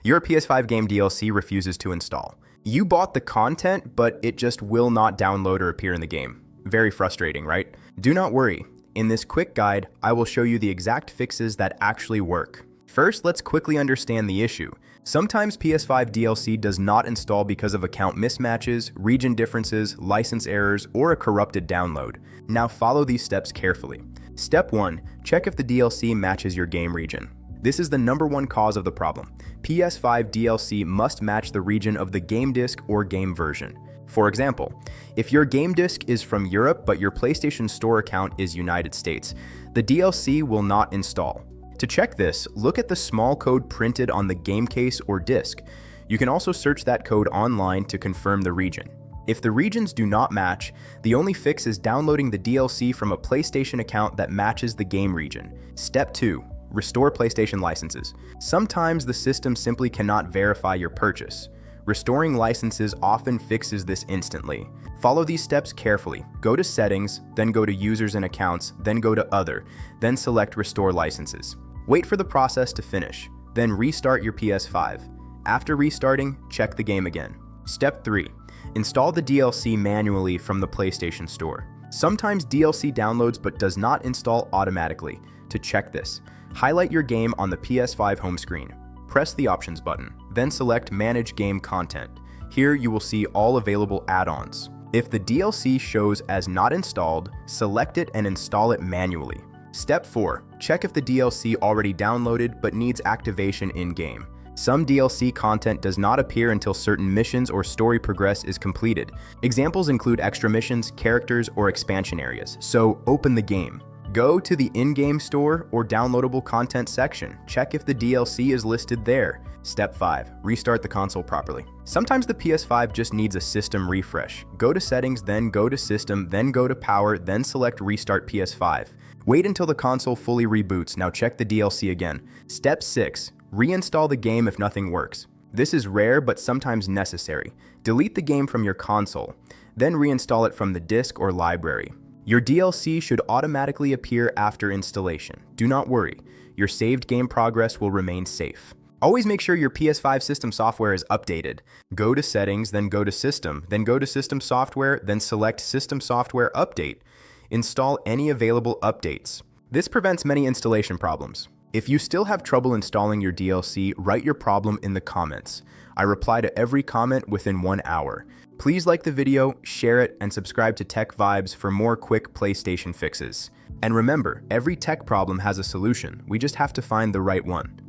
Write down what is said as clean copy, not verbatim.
Your PS5 game DLC refuses to install. You bought the content, but it just will not download or appear in the game. Very frustrating, right? Do not worry. In this quick guide, I will show you the exact fixes that actually work. First, let's quickly understand the issue. Sometimes PS5 DLC does not install because of account mismatches, region differences, license errors, or a corrupted download. Now follow these steps carefully. Step 1. Check if the DLC matches your game region. This is the #1 cause of the problem. PS5 DLC must match the region of the game disc or game version. For example, if your game disc is from Europe but your PlayStation Store account is United States, the DLC will not install. To check this, look at the small code printed on the game case or disc. You can also search that code online to confirm the region. If the regions do not match, the only fix is downloading the DLC from a PlayStation account that matches the game region. Step 2. Restore PlayStation licenses. Sometimes the system simply cannot verify your purchase. Restoring licenses often fixes this instantly. Follow these steps carefully. Go to Settings, then go to Users and Accounts, then go to Other, then select Restore Licenses. Wait for the process to finish, then restart your PS5. After restarting, check the game again. Step 3. Install the DLC manually from the PlayStation Store. Sometimes DLC downloads but does not install automatically. To check this, highlight your game on the PS5 home screen. Press the Options button, then select Manage Game Content. Here you will see all available add-ons. If the DLC shows as not installed, select it and install it manually. Step 4. Check if the DLC already downloaded but needs activation in-game. Some DLC content does not appear until certain missions or story progress is completed. Examples include extra missions, characters, or expansion areas, so open the game. Go to the in-game store or downloadable content section. Check if the DLC is listed there. Step 5. Restart the console properly. Sometimes the PS5 just needs a system refresh. Go to Settings, then go to System, then go to Power, then select Restart PS5. Wait until the console fully reboots. Now check the DLC again. Step 6. Reinstall the game if nothing works. This is rare but sometimes necessary. Delete the game from your console, then reinstall it from the disk or library. Your DLC should automatically appear after installation. Do not worry, your saved game progress will remain safe. Always make sure your PS5 system software is updated. Go to Settings, then go to System, then go to System Software, then select System Software Update. Install any available updates. This prevents many installation problems. If you still have trouble installing your DLC, write your problem in the comments. I reply to every comment within 1 hour. Please like the video, share it, and subscribe to TechVibes for more quick PlayStation fixes. And remember, every tech problem has a solution. We just have to find the right one.